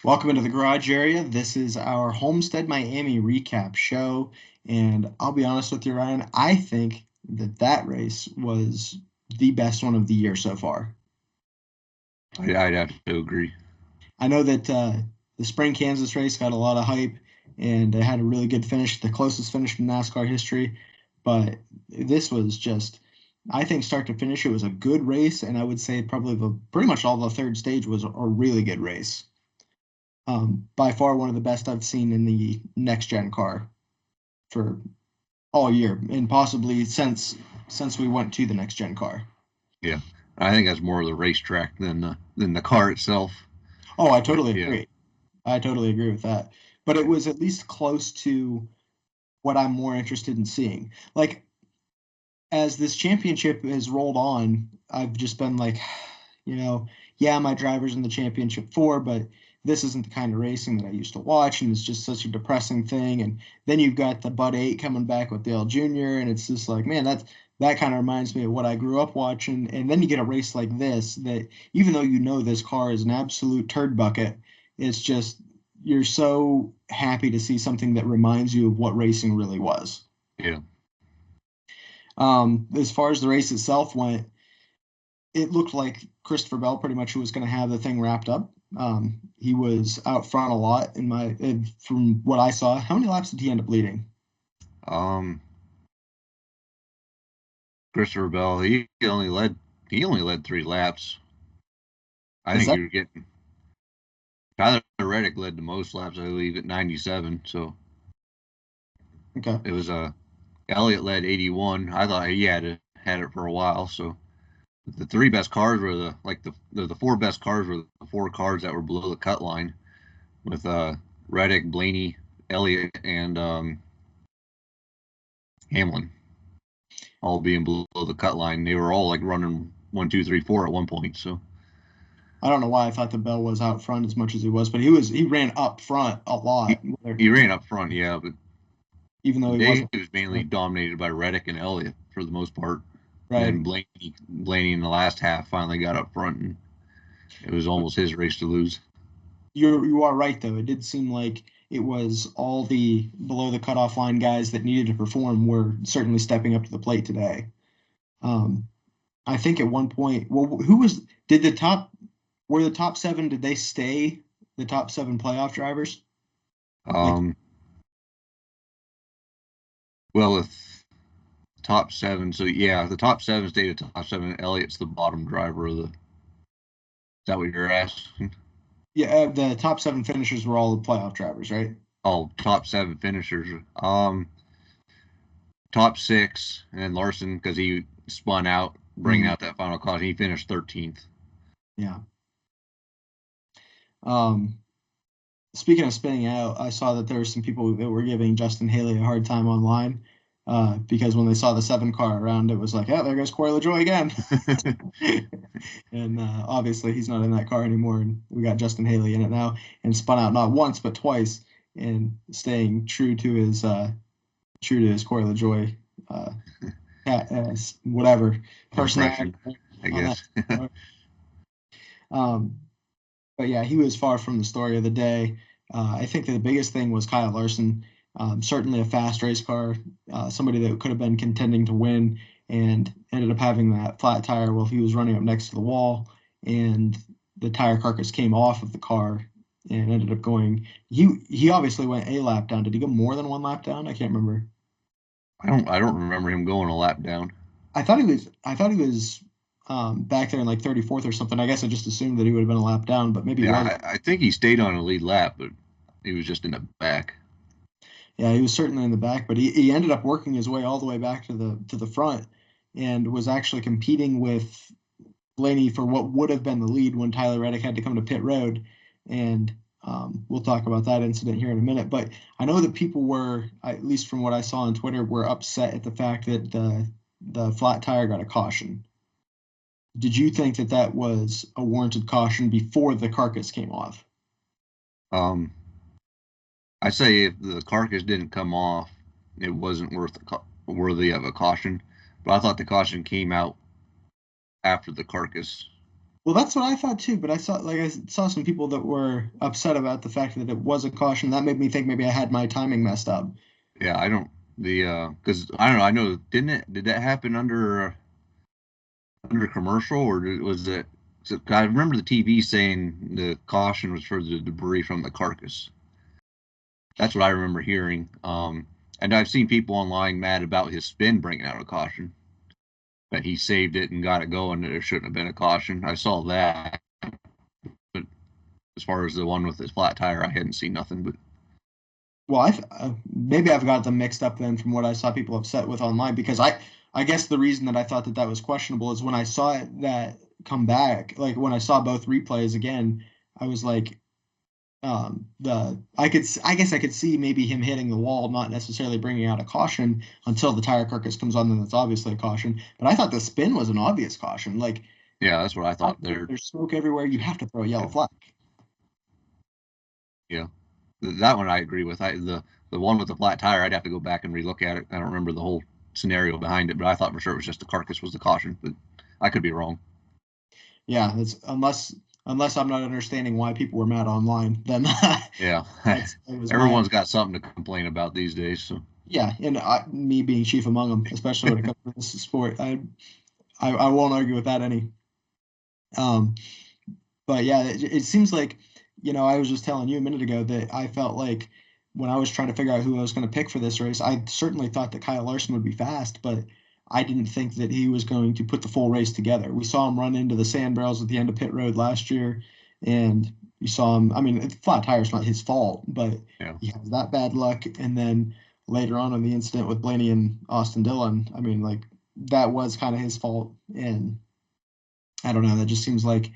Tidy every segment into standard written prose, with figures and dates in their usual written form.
Welcome into the garage area. This is our Homestead Miami recap show. And I'll be honest with you, Ryan, I think that race was the best one of the year so far. I'd have to agree. I know that the Spring Kansas race got a lot of hype and it had a really good finish, the closest finish in NASCAR history. But this was just, I think, start to finish, it was a good race. And I would say probably pretty much all the third stage was a really good race. By far one of the best I've seen in the next gen car for all year, and possibly since we went to the next gen car. Yeah, I think that's more of the racetrack than the car itself. Oh, I But totally yeah, agree. I totally agree with that. But it was at least close to what I'm more interested in seeing. Like as this championship has rolled on, I've just been like, yeah, my driver's in the championship four, but this isn't the kind of racing that I used to watch, and it's just such a depressing thing. And then you've got the Bud 8 coming back with Dale Jr., and it's just like, man, that kind of reminds me of what I grew up watching. And then you get a race like this that, even though you know this car is an absolute turd bucket, it's just you're so happy to see something that reminds you of what racing really was. yeah. As far as the race itself went, it looked like Christopher Bell pretty much was going to have the thing wrapped up. He was out front a lot from what I saw. How many laps did he end up leading? Um, Christopher Bell, he only led 3 laps. I Is think that you're getting Tyler Reddick led the most laps, I believe, at 97. So okay? it was Elliott led 81. I thought he had it for a while. So the three best cars were the four best cars were the four cars that were below the cut line with Reddick, Blaney, Elliott, and Hamlin all being below the cut line. They were all like running 1, 2, 3, 4 at one point. So I don't know why I thought the Bell was out front as much as he was, but he ran up front a he, lot, he ran up front, yeah, but even though the he day wasn't was mainly dominated by Reddick and Elliott for the most part. And right. then Blaney in the last half finally got up front, and it was almost his race to lose. You are right though. It did seem like it was all the below the cutoff line guys that needed to perform were certainly stepping up to the plate today. Um, I think at one point, well, who was did the top were the top seven? Did they stay the top seven playoff drivers? Like, Um, well, with top seven, so yeah, the top seven stayed at top seven. Elliott's the bottom driver of the. Is that what you're asking? yeah, the top seven finishers were all the playoff drivers, right? Oh, top seven finishers. Top six, and then Larson because he spun out, bringing Mm, out that final caution. He finished 13th. yeah. Um, Speaking of spinning out, I saw that there were some people that were giving Justin Haley a hard time online because when they saw the seven car around, it was like, oh, there goes Corey LaJoy again. And obviously, he's not in that car anymore, and we got Justin Haley in it now, and spun out not once but twice, and staying true to his Corey LaJoy, uh, whatever personality Impression, I on that. guess. Um, but yeah, he was far from the story of the day. I think that the biggest thing was Kyle Larson. Certainly a fast race car, somebody that could have been contending to win, and ended up having that flat tire while he was running up next to the wall, and the tire carcass came off of the car and ended up going. He obviously went a lap down. Did he go more than one lap down? I can't remember. I don't remember him going a lap down. I thought he was back there in like 34th or something. I guess I just assumed that he would have been a lap down, but maybe he was. Yeah, I think he stayed on a lead lap, but he was just in the back. Yeah, he was certainly in the back, but he ended up working his way all the way back to the front and was actually competing with Blaney for what would have been the lead when Tyler Reddick had to come to pit road. And we'll talk about that incident here in a minute. But I know that people were, at least from what I saw on Twitter, were upset at the fact that the flat tire got a caution. Did you think that that was a warranted caution before the carcass came off? Um, I say if the carcass didn't come off, it wasn't worthy of a caution. But I thought the caution came out after the carcass Well, that's what I thought too, but I saw some people that were upset about the fact that it was a caution. That made me think maybe I had my timing messed up. Yeah, I don't because I don't know. I know did that happen under commercial or was it? So I remember the TV saying the caution was for the debris from the carcass. That's what I remember hearing. And I've seen people online mad about his spin bringing out a caution, that he saved it and got it going. That there shouldn't have been a caution. I saw that, but as far as the one with his flat tire, I hadn't seen nothing. But Well, maybe I've got them mixed up then from what I saw people upset with online because I guess the reason that I thought that that was questionable is when I saw it that come back, like when I saw both replays again, I was like, I guess I could see maybe him hitting the wall, not necessarily bringing out a caution until the tire carcass comes on, then that's obviously a caution. But I thought the spin was an obvious caution. Like, yeah, that's what I thought there. there's smoke everywhere. You have to throw a yellow flag. Yeah, that one I agree with. The one with the flat tire, I'd have to go back and relook at it. I don't remember the whole scenario behind it, but I thought for sure it was just the carcass was the caution. But I could be wrong. Yeah, that's unless I'm not understanding why people were mad online, then Yeah, it was my everyone's got something to complain about these days. So yeah, and me being chief among them, especially when it comes to this sport, I won't argue with that any. Um, but yeah, it seems like I was just telling you a minute ago that I felt like when I was trying to figure out who I was going to pick for this race, I certainly thought that Kyle Larson would be fast, but I didn't think that he was going to put the full race together. We saw him run into the sand barrels at the end of pit road last year, and you saw him. I mean, flat tire's not his fault, but yeah, he has that bad luck. And then later on in the incident with Blaney and Austin Dillon, I mean, like that was kind of his fault. And I don't know. That just seems like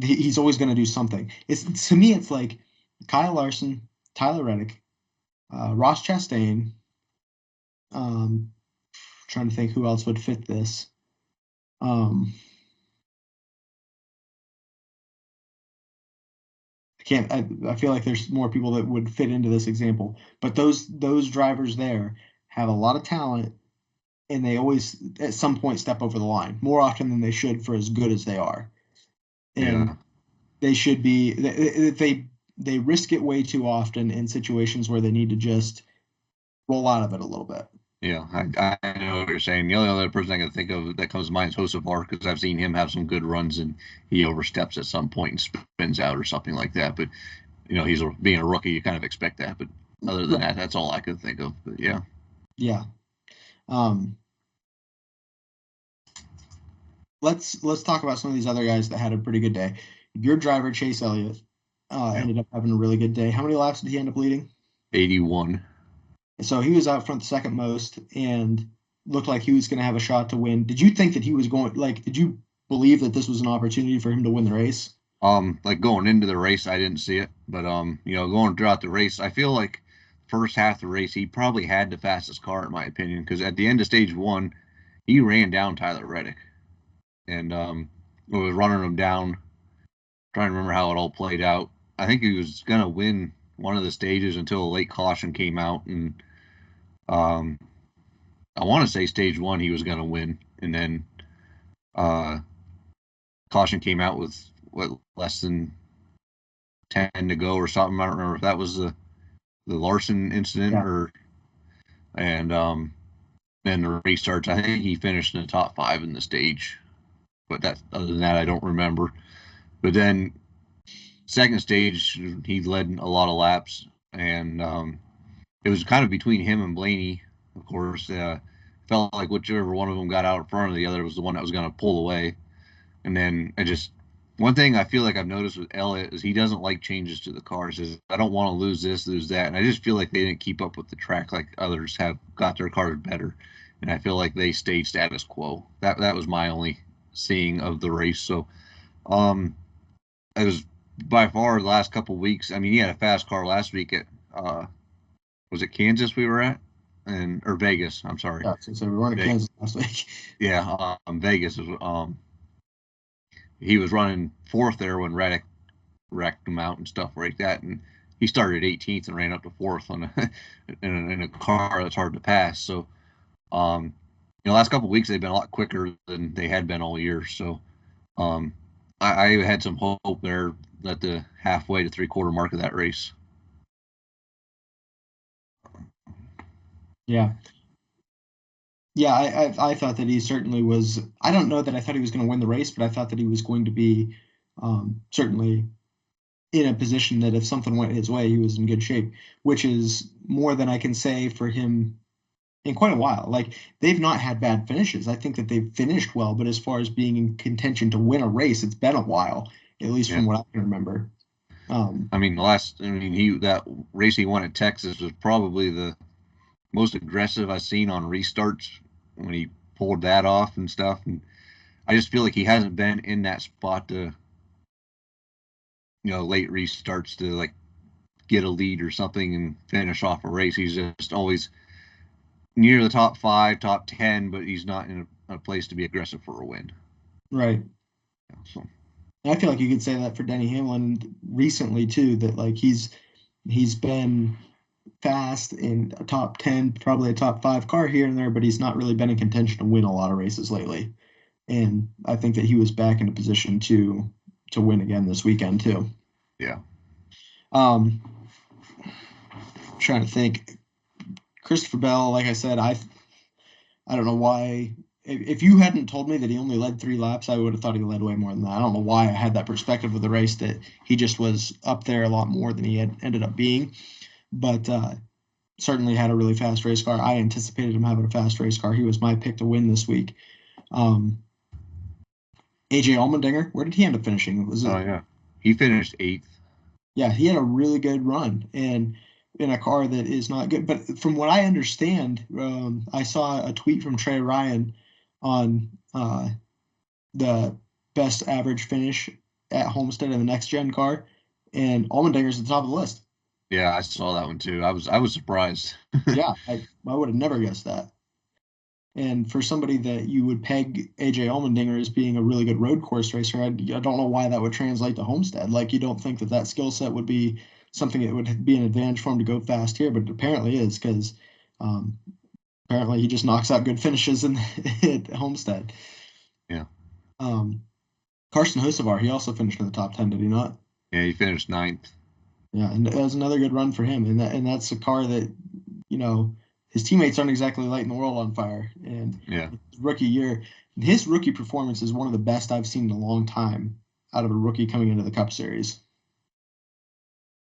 he's always going to do something. It's to me, it's like Kyle Larson, Tyler Reddick, Ross Chastain. Um, Trying to think who else would fit this. Um, I can't. I feel like there's more people that would fit into this example, but those drivers there have a lot of talent, and they always at some point step over the line more often than they should for as good as they are. And yeah, they should be they risk it way too often in situations where they need to just roll out of it a little bit. yeah. I know what you're saying. The only other person I can think of that comes to mind is Hocevar because I've seen him have some good runs and he oversteps at some point and spins out or something like that. But he's being a rookie, you kind of expect that. But other than that, that's all I could think of. But yeah. Yeah. Um, let's talk about some of these other guys that had a pretty good day. Your driver Chase Elliott ended up having a really good day. How many laps did he end up leading? 81. So he was out front the second most and looked like he was going to have a shot to win. Did you think that he was going like? Did you believe that this was an opportunity for him to win the race? Like going into the race, I didn't see it, but going throughout the race, I feel like first half of the race, he probably had the fastest car in my opinion, because at the end of stage one, he ran down Tyler Reddick, and was running him down. Trying to remember how it all played out. I think he was gonna win one of the stages until a late caution came out, and um, I want to say stage one he was gonna win, and then uh, caution came out with what less than 10 to go or something. I don't remember if that was the Larson incident Yeah. or and then the race starts. I think he finished in the top 5 in the stage, but that other than that I don't remember. But then second stage he led a lot of laps, and it was kind of between him and Blaney. Of course, felt like whichever one of them got out in front of the other was the one that was going to pull away. And then one thing I feel like I've noticed with Elliott is he doesn't like changes to the cars. Is I don't want to lose this, lose that, and I just feel like they didn't keep up with the track like others have got their cars better, and I feel like they stayed status quo. That was my only seeing of the race. So, it was by far the last couple of weeks. I mean, he had a fast car last week at was it Kansas we were at, or Vegas? I'm sorry. Yeah, so we weren't in Kansas last week. Yeah, Vegas is he was running fourth there when Reddick wrecked him out and stuff like that, and he started 18th and ran up to fourth on in a car that's hard to pass. So, the last couple of weeks they've been a lot quicker than they had been all year. So, I had some hope there at the halfway to 3/4 mark of that race. Yeah. Yeah, I thought that he certainly was. I don't know that I thought he was going to win the race, but I thought that he was going to be certainly in a position that if something went his way, he was in good shape, which is more than I can say for him in quite a while. Like they've not had bad finishes. I think that they've finished well, but as far as being in contention to win a race, it's been a while, at least Yeah. from what I can remember. I mean, that race he won at Texas was probably the most aggressive I've seen on restarts when he pulled that off and stuff. And I just feel like he hasn't been in that spot to, late restarts to like get a lead or something and finish off a race. He's just always near the top 5, top 10, but he's not in a place to be aggressive for a win. Right. So I feel like you could say that for Denny Hamlin recently too, that like he's been fast in a top 10, probably a top 5 car here and there, but he's not really been in contention to win a lot of races lately. And I think that he was back in a position to win again this weekend too. yeah. Trying to think. Christopher Bell, like I said, I don't know why. If you hadn't told me that he only led 3 laps, I would have thought he led way more than that. I don't know why I had that perspective of the race that he just was up there a lot more than he had ended up being. But certainly had a really fast race car. I anticipated him having a fast race car. He was my pick to win this week. AJ Allmendinger, where did he end up finishing? Was it? Oh yeah, he finished 8th. Yeah, he had a really good run and in a car that is not good. But from what I understand, I saw a tweet from Trey Ryan on the best average finish at Homestead in the next gen car, and Allmendinger's at the top of the list. Yeah, I saw that one too. I was surprised. Yeah, I would have never guessed that. And for somebody that you would peg AJ Allmendinger as being a really good road course racer, I don't know why that would translate to Homestead. Like, you don't think that that skill set would be something that would be an advantage for him to go fast here, but it apparently is because um, apparently he just knocks out good finishes in at Homestead. Yeah. Carson Hocevar, he also finished in the top 10, did he not? Yeah, he finished 9th. Yeah, and that was another good run for him. And that's a car that, you know, his teammates aren't exactly lighting the world on fire. And Yeah. rookie year, his rookie performance is one of the best I've seen in a long time out of a rookie coming into the Cup Series.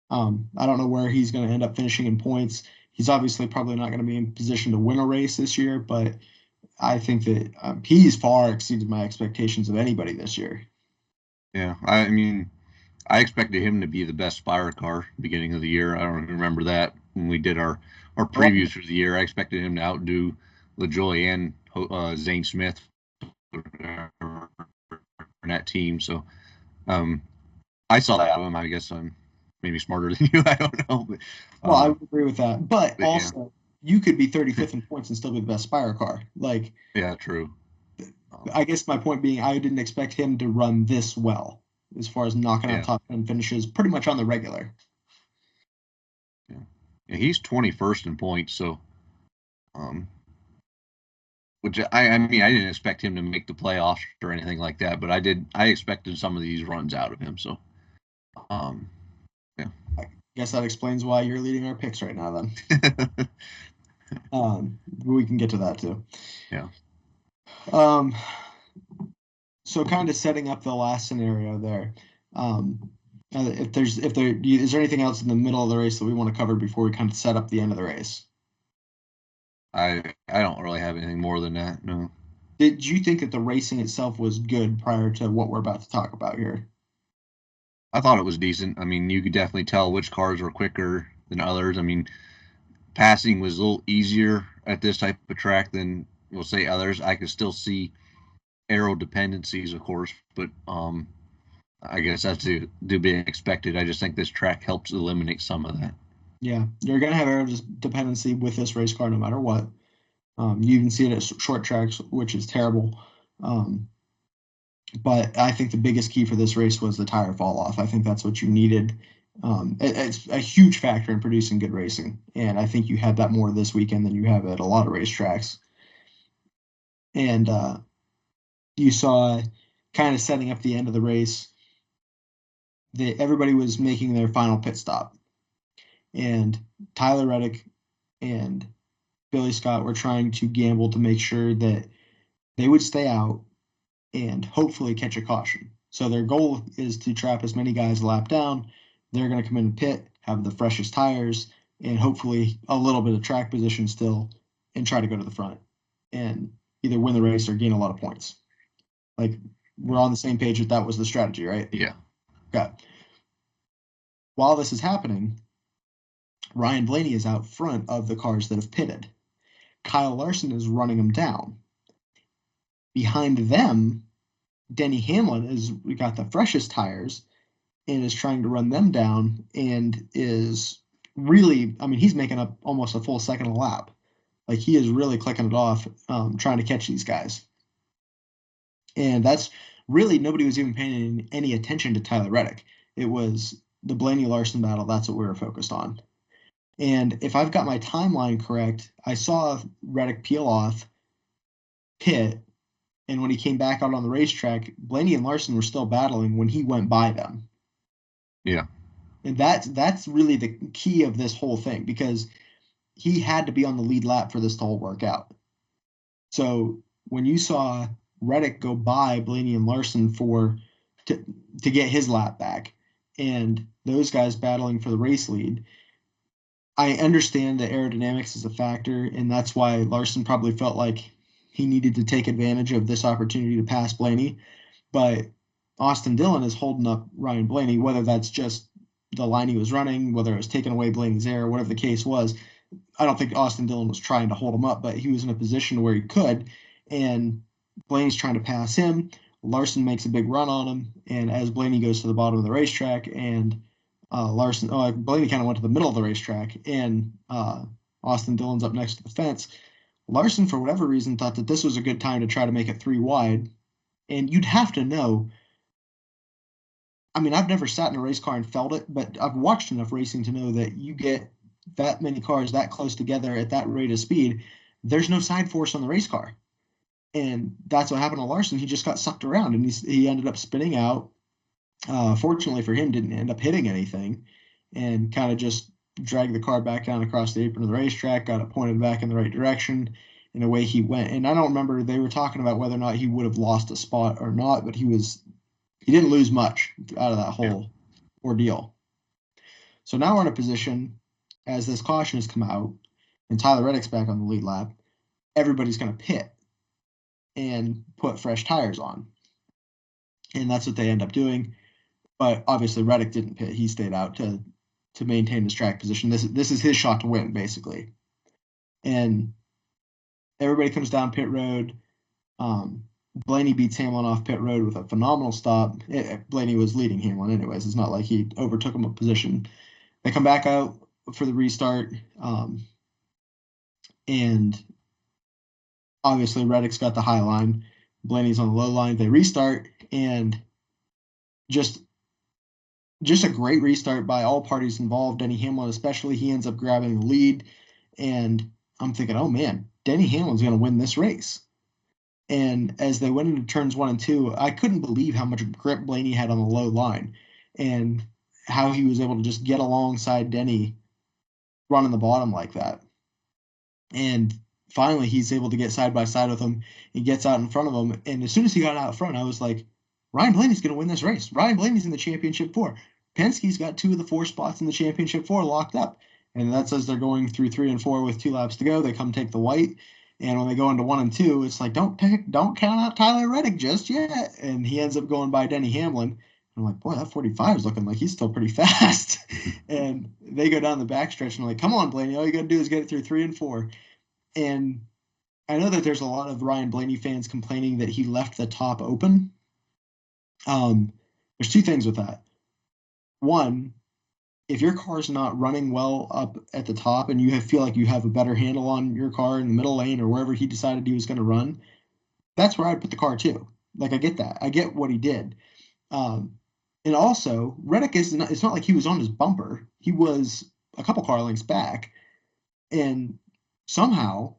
I don't know where he's going to end up finishing in points. He's obviously probably not going to be in position to win a race this year, but I think that he's far exceeded my expectations of anybody this year. Yeah, I mean, I expected him to be the best Spire car beginning of the year. I don't remember that when we did our previews for the year. I expected him to outdo LaJoy and Zane Smith in that team. So I saw that out of him. I guess I'm maybe smarter than you. I don't know. But, well, I would agree with that. But also, yeah. you could be 35th in points and still be the best Spire car. Like, yeah, true. I guess my point being, I didn't expect him to run this well as far as knocking out top 10 finishes pretty much on the regular. Yeah, he's 21st in points, so which I mean, I didn't expect him to make the playoffs or anything like that, but I expected some of these runs out of him. So yeah. I guess that explains why you're leading our picks right now then. We can get to that too. Yeah. So kind of setting up the last scenario there. Is there anything else in the middle of the race that we want to cover before we kind of set up the end of the race? I don't really have anything more than that. No. Did you think that the racing itself was good prior to what we're about to talk about here? I thought it was decent. I mean, you could definitely tell which cars were quicker than others. I mean, passing was a little easier at this type of track than we'll say others. I could still see aero dependencies, of course, but I guess that's to be expected. I just think this track helps eliminate some of that. Yeah, you're going to have aero dependency with this race car no matter what. You even see it at short tracks, which is terrible. But I think the biggest key for this race was the tire fall off. I think that's what you needed. It's a huge factor in producing good racing. And I think you had that more this weekend than you have at a lot of racetracks. And you saw kind of setting up the end of the race. Everybody was making their final pit stop. And Tyler Reddick and Billy Scott were trying to gamble to make sure that they would stay out and hopefully catch a caution. So their goal is to trap as many guys a lap down. They're going to come in and pit, have the freshest tires, and hopefully a little bit of track position still, and try to go to the front and either win the race or gain a lot of points. Like, we're on the same page that was the strategy, right? Yeah. Okay. While this is happening, Ryan Blaney is out front of the cars that have pitted. Kyle Larson is running them down. Behind them, Denny Hamlin we got the freshest tires and is trying to run them down and is really, I mean, he's making up almost a full second a lap. Like, he is really clicking it off, trying to catch these guys. And that's really, nobody was even paying any attention to Tyler Reddick. It was the Blaney Larson battle. That's what we were focused on. And if I've got my timeline correct, I saw Reddick peel off, pit, and when he came back out on the racetrack, Blaney and Larson were still battling when he went by them. Yeah. And that's really the key of this whole thing, because he had to be on the lead lap for this to all work out. So when you saw Reddick go by Blaney and Larson to get his lap back, and those guys battling for the race lead, I understand that aerodynamics is a factor, and that's why Larson probably felt like he needed to take advantage of this opportunity to pass Blaney. But Austin Dillon is holding up Ryan Blaney, whether that's just the line he was running, whether it was taking away Blaney's air, whatever the case was. I don't think Austin Dillon was trying to hold him up, but he was in a position where he could, and Blaney's trying to pass him. Larson makes a big run on him, and as Blaney goes to the bottom of the racetrack, and Blaney kind of went to the middle of the racetrack, and Austin Dillon's up next to the fence. Larson, for whatever reason, thought that this was a good time to try to make it 3 wide, and you'd have to know. I mean, I've never sat in a race car and felt it, but I've watched enough racing to know that you get that many cars that close together at that rate of speed, there's no side force on the race car. And that's what happened to Larson. He just got sucked around, and he ended up spinning out. Fortunately for him, didn't end up hitting anything, and kind of just dragged the car back down across the apron of the racetrack, got it pointed back in the right direction, and away he went. And I don't remember, they were talking about whether or not he would have lost a spot or not, but he didn't lose much out of that whole ordeal. So now we're in a position, as this caution has come out and Tyler Reddick's back on the lead lap, everybody's going to pit and put fresh tires on. And that's what they end up doing. But obviously Reddick didn't pit. He stayed out to maintain his track position. This is his shot to win, basically. And everybody comes down pit road. Blaney beats Hamlin off pit road with a phenomenal stop. Blaney was leading Hamlin anyways. It's not like he overtook him a position. They come back out for the restart. And obviously Reddick's got the high line. Blaney's on the low line. They restart, and just a great restart by all parties involved. Denny Hamlin especially, he ends up grabbing the lead. And I'm thinking, oh man, Denny Hamlin's going to win this race. And as they went into turns 1 and 2, I couldn't believe how much grip Blaney had on the low line and how he was able to just get alongside Denny running the bottom like that. And finally, he's able to get side by side with him. He gets out in front of him. And as soon as he got out front, I was like, Ryan Blaney's going to win this race. Ryan Blaney's in the championship 4. Penske's got 2 of the 4 spots in the championship 4 locked up. And that's as they're going through 3 and 4 with 2 laps to go. They come take the white. And when they go into 1 and 2, it's like, don't count out Tyler Reddick just yet. And he ends up going by Denny Hamlin. I'm like, boy, that 45 is looking like he's still pretty fast. And they go down the backstretch, and I'm like, come on, Blaney. All you got to do is get it through 3 and 4. And I know that there's a lot of Ryan Blaney fans complaining that he left the top open. There's 2 things with that. One, if your car's not running well up at the top and you feel like you have a better handle on your car in the middle lane or wherever he decided he was going to run, that's where I'd put the car too. Like, I get that. I get what he did. And also, Reddick it's not like he was on his bumper. He was a couple car lengths back, and somehow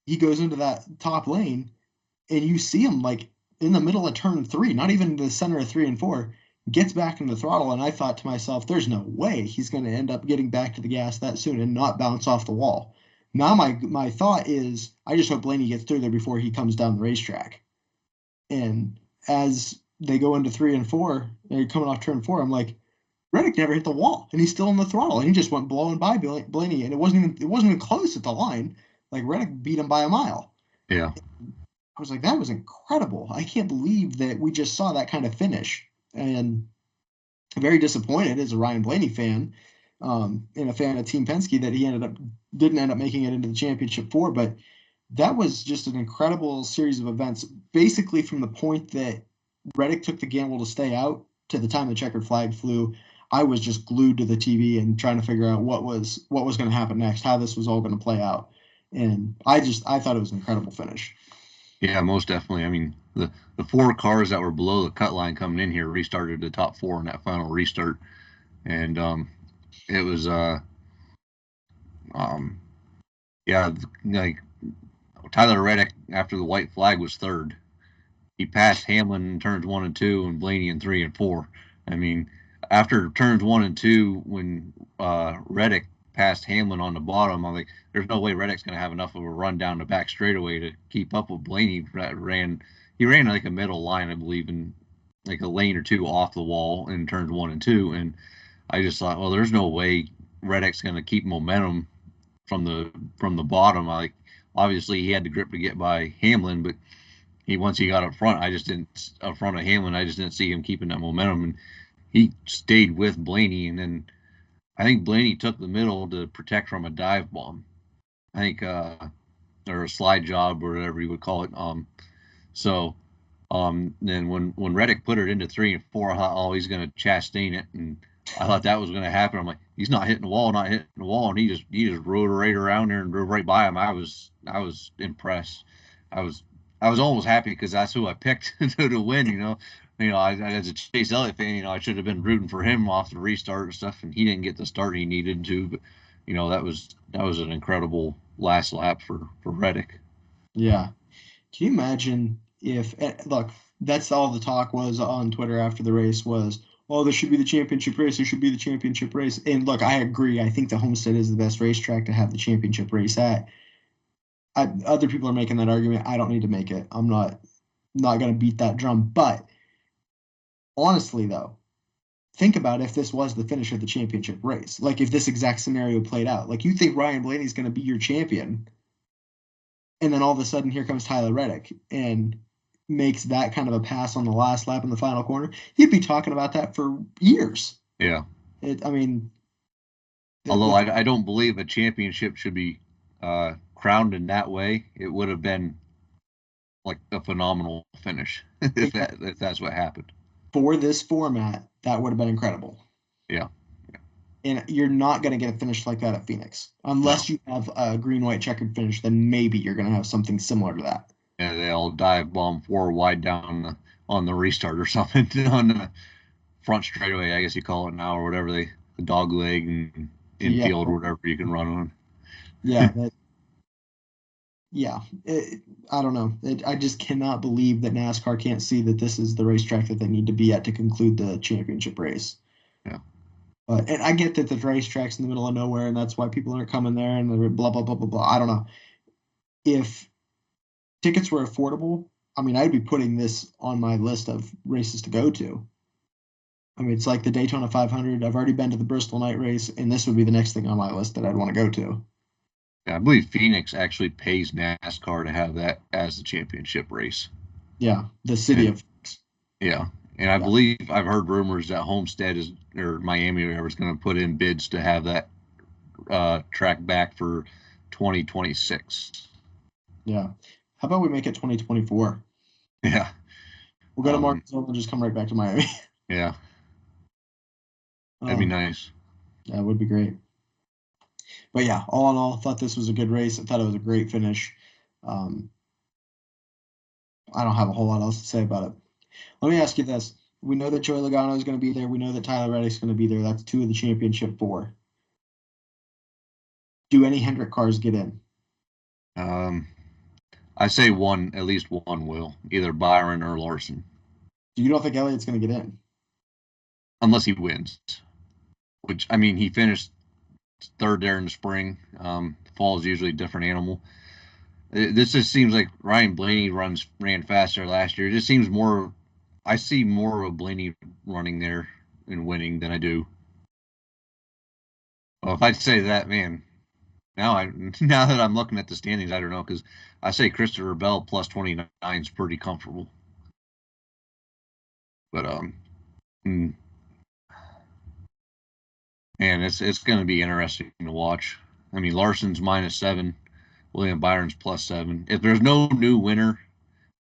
he goes into that top lane, and you see him like in the middle of turn 3, not even the center of 3 and 4, gets back in the throttle. And I thought to myself, there's no way he's going to end up getting back to the gas that soon and not bounce off the wall. Now my thought is, I just hope Blaney gets through there before he comes down the racetrack. And as they go into 3 and 4, they're coming off turn 4, I'm like, Reddick never hit the wall, and he's still in the throttle, and he just went blowing by Blaney, and it wasn't even close at the line. Like, Reddick beat him by a mile. Yeah. I was like, that was incredible. I can't believe that we just saw that kind of finish. And I'm very disappointed as a Ryan Blaney fan, and a fan of Team Penske, that he didn't end up making it into the championship 4. But that was just an incredible series of events, basically from the point that Reddick took the gamble to stay out to the time the checkered flag flew. I was just glued to the TV and trying to figure out what was going to happen next, how this was all going to play out. And I thought it was an incredible finish. Yeah, most definitely. I mean, the 4 cars that were below the cut line coming in here restarted the top 4 in that final restart. And it was yeah, like Tyler Reddick after the white flag was 3rd. He passed Hamlin in turns 1 and 2 and Blaney in 3 and 4. I mean, after turns 1 and 2, when Reddick passed Hamlin on the bottom, I'm like, there's no way Reddick's going to have enough of a run down the back straightaway to keep up with Blaney. He ran like a middle line, I believe, in like a lane or 2 off the wall in turns 1 and 2. And I just thought, well, there's no way Reddick's going to keep momentum from the bottom. Like, obviously he had the grip to get by Hamlin, but once he got up front, I just didn't see him keeping that momentum, and he stayed with Blaney. And then I think Blaney took the middle to protect from a dive bomb, I think, or a slide job or whatever you would call it. Then when Reddick put it into 3 and 4, I thought, oh, he's going to chastain it, and I thought that was going to happen. I'm like, he's not hitting the wall, and he just rode right around there and drove right by him. I was impressed. I was almost happy because that's who I picked to win. I as a Chase Elliott fan, I should have been rooting for him off the restart and stuff, and he didn't get the start he needed to. But that was an incredible last lap for Reddick. Yeah, can you imagine if look? That's all the talk was on Twitter after the race was, oh, this should be the championship race. There should be the championship race. And look, I agree. I think the Homestead is the best racetrack to have the championship race at. Other people are making that argument. I don't need to make it. I'm not going to beat that drum. But honestly, though, think about if this was the finish of the championship race. Like, if this exact scenario played out. Like, you think Ryan Blaney is going to be your champion, and then all of a sudden here comes Tyler Reddick and makes that kind of a pass on the last lap in the final corner. You'd be talking about that for years. Yeah. Although I don't believe a championship should be crowned in that way, it would have been like a phenomenal finish if that's what happened. For this format, that would have been incredible. Yeah. And you're not going to get a finish like that at Phoenix. Unless you have a green-white checkered finish, then maybe you're going to have something similar to that. Yeah, they all dive bomb 4 wide down on the restart or something on the front straightaway, I guess you call it now, or whatever, the dog leg and infield or whatever you can run on. Yeah. I don't know. I just cannot believe that NASCAR can't see that this is the racetrack that they need to be at to conclude the championship race. Yeah. And I get that the racetrack's in the middle of nowhere, and that's why people aren't coming there, and blah, blah, blah, blah, blah. I don't know. If tickets were affordable, I'd be putting this on my list of races to go to. It's like the Daytona 500. I've already been to the Bristol night race, and this would be the next thing on my list that I'd want to go to. Yeah, I believe Phoenix actually pays NASCAR to have that as the championship race. Yeah, the city of Phoenix. Yeah, and I believe I've heard rumors that Homestead or Miami or whatever is going to put in bids to have that track back for 2026. Yeah. How about we make it 2024? Yeah. We'll go to Martinsville and just come right back to Miami. Yeah. That'd be nice. Yeah, it would be great. But yeah, all in all, I thought this was a good race. I thought it was a great finish. I don't have a whole lot else to say about it. Let me ask you this. We know that Joey Logano is going to be there. We know that Tyler Reddick's going to be there. That's 2 of the championship 4. Do any Hendrick cars get in? I say at least one will, either Byron or Larson. You don't think Elliott's going to get in? Unless he wins. Which, I mean, he finished third there in the spring. Fall is usually a different animal. This just seems like Ryan Blaney ran faster last year. It just seems more. I see more of Blaney running there and winning than I do. Well, if I'd say that, man, now that I'm looking at the standings, I don't know, because I say Christopher Bell plus 29 is pretty comfortable. But man, it's going to be interesting to watch. I mean, Larson's -7, William Byron's +7. If there's no new winner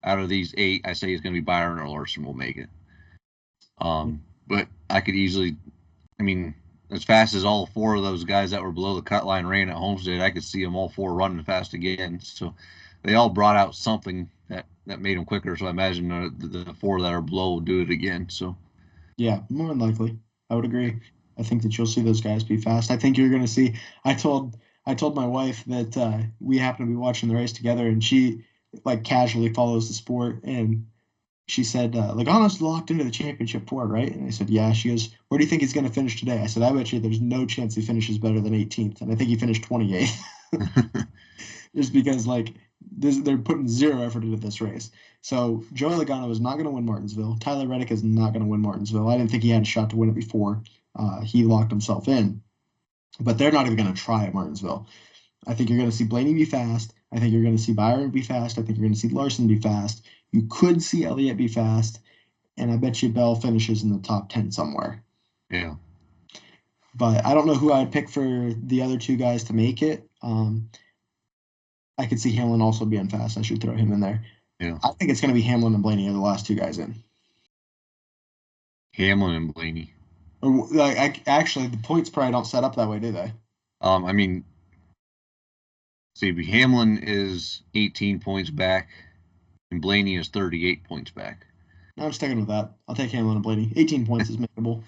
out of these 8, I say it's going to be Byron or Larson will make it. But I could easily, I mean, as fast as all 4 of those guys that were below the cut line ran at Homestead, I could see them all 4 running fast again. So they all brought out something that made them quicker. So I imagine the 4 that are below will do it again. So yeah, more than likely, I would agree. I think that you'll see those guys be fast. I think you're going to see. I told my wife that we happen to be watching the race together, and she like casually follows the sport, and she said, Logano's locked into the championship 4, right? And I said, yeah. She goes, where do you think he's going to finish today? I said, I bet you there's no chance he finishes better than 18th. And I think he finished 28th. Just because, they're putting zero effort into this race. So Joey Logano is not going to win Martinsville. Tyler Reddick is not going to win Martinsville. I didn't think he had a shot to win it before he locked himself in. But they're not even going to try at Martinsville. I think you're going to see Blaney be fast. I think you're going to see Byron be fast. I think you're going to see Larson be fast. You could see Elliott be fast. And I bet you Bell finishes in the top 10 somewhere. Yeah. But I don't know who I'd pick for the other 2 guys to make it. I could see Hamlin also being fast. I should throw him in there. Yeah. I think it's going to be Hamlin and Blaney are the last 2 guys in. Hamlin and Blaney. Actually, the points probably don't set up that way, do they? I mean, see, Hamlin is 18 points back, and Blaney is 38 points back. I'm sticking with that. I'll take Hamlin and Blaney. 18 points is makeable.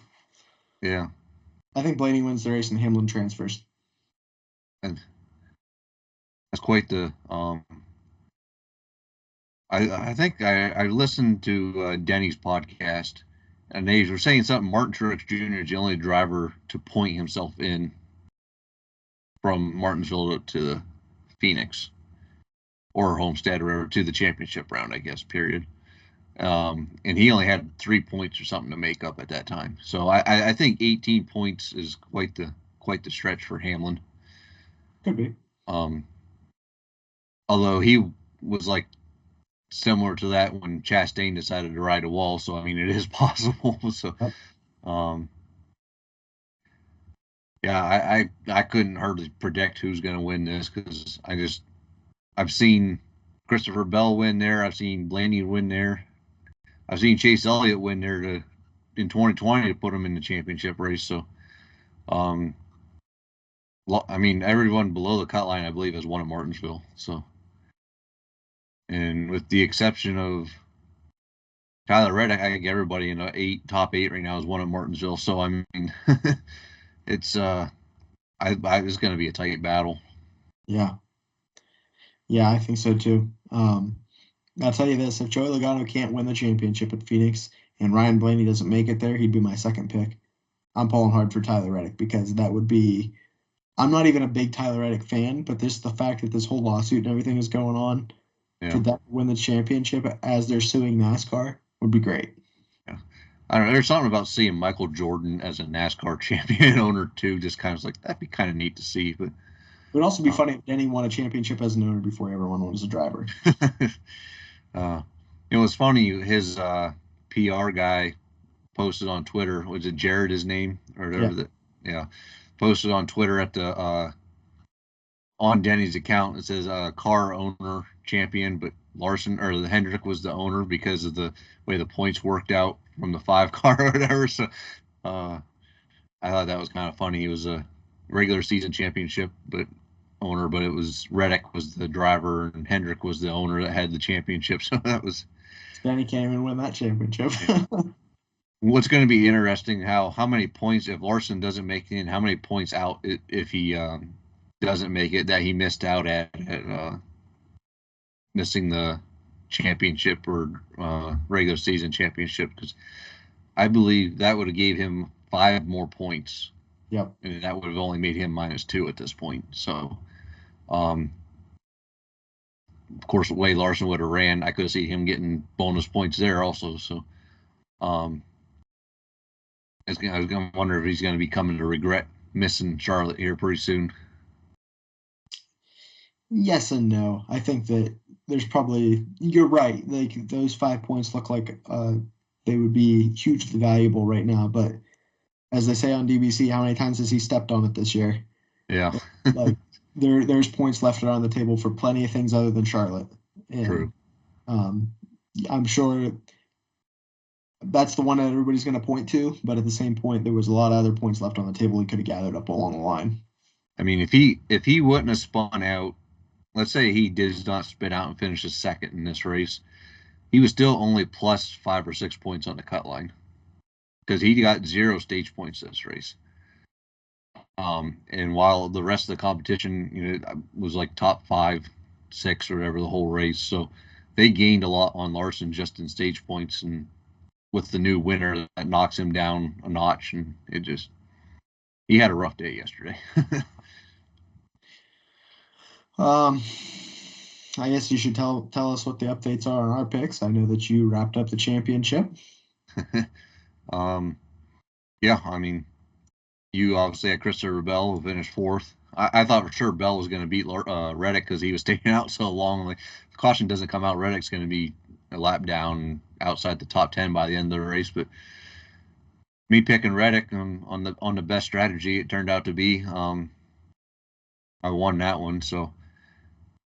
Yeah. I think Blaney wins the race and Hamlin transfers. And that's quite the. I think I listened to Denny's podcast, and they were saying something. Martin Truex Jr. is the only driver to point himself in from Martinsville to Phoenix or Homestead or whatever to the championship round, I guess. Period. And he only had 3 points or something to make up at that time. So I think 18 points is quite the stretch for Hamlin. Could be. Although he was similar to that when Chastain decided to ride a wall. So I mean, it is possible. So, yeah, I couldn't hardly predict who's going to win this because I've seen Christopher Bell win there. I've seen Blaney win there. I've seen Chase Elliott win there in 2020 to put him in the championship race. So, I mean, everyone below the cut line, I believe, has won at Martinsville. So, and with the exception of Tyler Reddick, I think everybody in the top 8 right now has won at Martinsville. So, I mean, it's it's going to be a tight battle. Yeah. Yeah, I think so too. I'll tell you this, if Joey Logano can't win the championship at Phoenix and Ryan Blaney doesn't make it there, he'd be my second pick. I'm pulling hard for Tyler Reddick because that would be – I'm not even a big Tyler Reddick fan, but the fact that this whole lawsuit and everything is going on, to that win the championship as they're suing NASCAR would be great. Yeah. I don't know, there's something about seeing Michael Jordan as a NASCAR champion owner too, just kind of that'd be kind of neat to see. But it would also be funny if Denny won a championship as an owner before he ever won one as a driver. It was funny. His PR guy posted on Twitter. Was it Jared? His name or whatever? Yeah. Posted on Twitter at the on Denny's account. It says car owner champion, but Larson or the Hendrick was the owner because of the way the points worked out from the 5 car or whatever. So I thought that was kind of funny. He was a regular season championship, owner, but it was Reddick was the driver and Hendrick was the owner that had the championship. So that was Denny can't even win that championship. What's going to be interesting, how many points if Larson doesn't make it in, how many points out if he doesn't make it that he missed out at missing the championship or regular season championship, because I believe that would have gave him 5 more points. Yep. And that would have only made him -2 at this point. So, of course, the way Larson would have ran, I could have seen him getting bonus points there also. So, I was going to wonder if he's going to be coming to regret missing Charlotte here pretty soon. Yes and no. I think that there's probably, you're right. Like those 5 points look like they would be hugely valuable right now. But as they say on DBC, how many times has he stepped on it this year? Yeah. Like there's points left around the table for plenty of things other than Charlotte. And, True. I'm sure that's the one that everybody's going to point to. But at the same point, there was a lot of other points left on the table he could have gathered up along the line. I mean, if he wouldn't have spun out, let's say he did not spin out and finish his second in this race, he was still only plus 5 or 6 points on the cut line, because he got 0 stage points this race. And while the rest of the competition, was like top 5, 6, or whatever the whole race, so they gained a lot on Larson just in stage points, and with the new winner, that knocks him down a notch, and he had a rough day yesterday. I guess you should tell us what the updates are on our picks. I know that you wrapped up the championship. Yeah, I mean, you obviously had Christopher Bell, who finished 4th. I thought for sure Bell was going to beat Reddick because he was staying out so long. Like, if caution doesn't come out, Reddick's going to be a lap down outside the top 10 by the end of the race. But me picking Reddick on the best strategy, it turned out to be. I won that one. So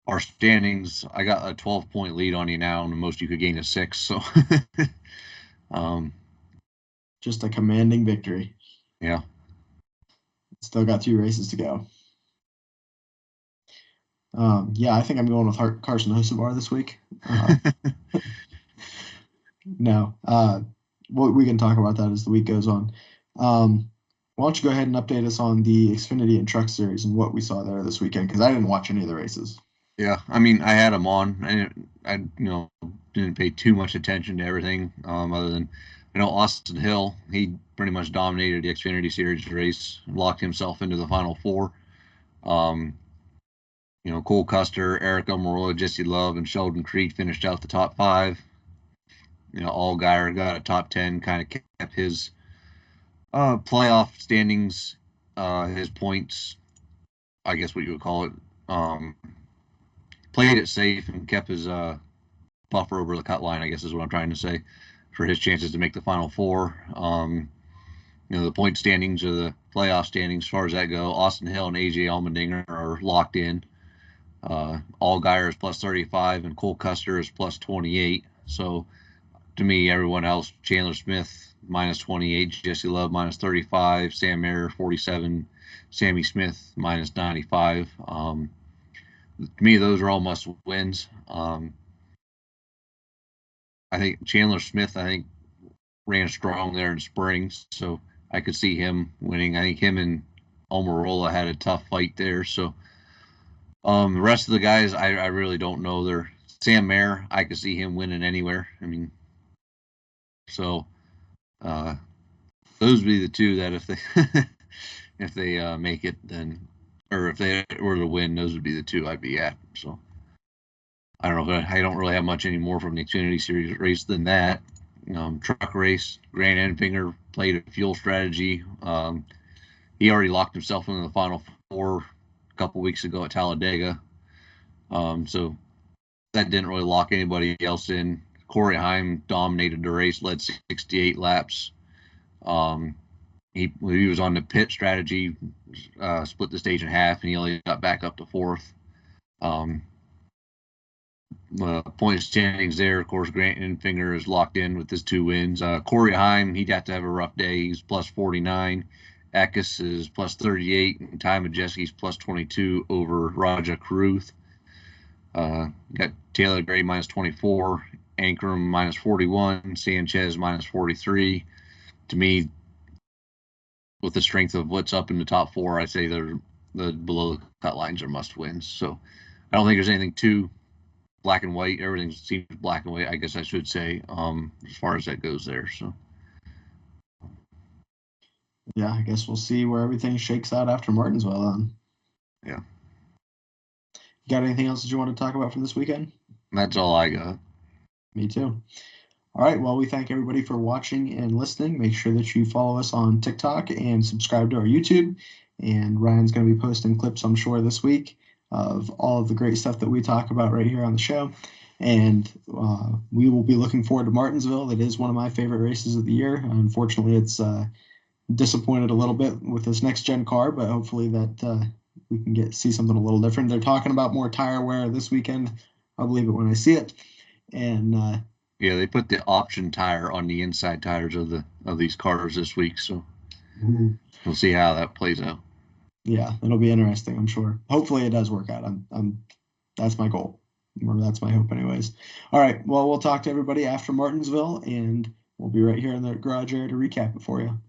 our standings, I got a 12-point lead on you now, and the most you could gain is 6. So, just a commanding victory. Yeah. Still got 2 races to go. Yeah, I think I'm going with Carson Hocevar this week. No, we can talk about that as the week goes on. Why don't you go ahead and update us on the Xfinity and Truck Series and what we saw there this weekend? Because I didn't watch any of the races. Yeah, I mean, I had them on. I didn't pay too much attention to everything, other than, Austin Hill. He pretty much dominated the Xfinity Series race, locked himself into the Final 4. Cole Custer, Eric Almirola, Jesse Love, and Sheldon Creed finished out the top 5. Allgaier got a top 10, kind of kept his playoff standings, his points, I guess what you would call it, played it safe and kept his buffer over the cut line, I guess is what I'm trying to say, for his chances to make the Final 4. The point standings or the playoff standings, as far as that go, Austin Hill and AJ Allmendinger are locked in. Allgaier is plus 35 and Cole Custer is plus 28. So to me, everyone else, Chandler Smith minus 28, Jesse Love minus 35, Sam Mayer 47, Sammy Smith minus 95. To me, those are all must wins. I think Chandler Smith, ran strong there in spring, so I could see him winning. I think him and Almirola had a tough fight there. So the rest of the guys, I really don't know. Sam Mayer, I could see him winning anywhere. I mean, so those would be the two that if they make it, then, or if they were to win, those would be the two I'd be at. So I don't know. I don't really have much anymore from the Xfinity Series race than that. Truck race, Grant Enfinger played a fuel strategy. He already locked himself into the Final 4 a couple weeks ago at Talladega. So that didn't really lock anybody else in. Corey Heim dominated the race, led 68 laps. He was on the pit strategy, split the stage in half, and he only got back up to 4th. Point standings there, of course, Grant Enfinger is locked in with his 2 wins. Corey Heim, he'd have to have a rough day. He's plus 49. Eckes is plus 38. And Ty Majeski's plus 22 over Raja Caruth. Got Taylor Gray minus 24. Ankrum minus 41. Sanchez minus 43. To me, with the strength of what's up in the top 4, I'd say the below the cut lines are must wins. So I don't think there's anything too black and white. Everything seems black and white, I guess I should say, as far as that goes there. So Yeah, I guess we'll see where everything shakes out after Martinsville then. yeah, Got anything else that you want to talk about from this weekend? that's all I got. Me too. All right. Well, we thank everybody for watching and listening. Make sure that you follow us on TikTok and subscribe to our YouTube. And Ryan's going to be posting clips, I'm sure, this week of all of the great stuff that we talk about right here on the show. And we will be looking forward to Martinsville. That is one of my favorite races of the year. Unfortunately, it's disappointed a little bit with this next gen car, but hopefully that we can see something a little different. They're talking about more tire wear this weekend. I'll believe it when I see it. And yeah, they put the option tire on the inside tires of these cars this week, so we'll see how that plays out. Yeah, it'll be interesting, I'm sure. Hopefully it does work out. I'm that's my goal. Or that's my hope anyways. All right. Well, we'll talk to everybody after Martinsville, and we'll be right here in the garage area to recap it for you.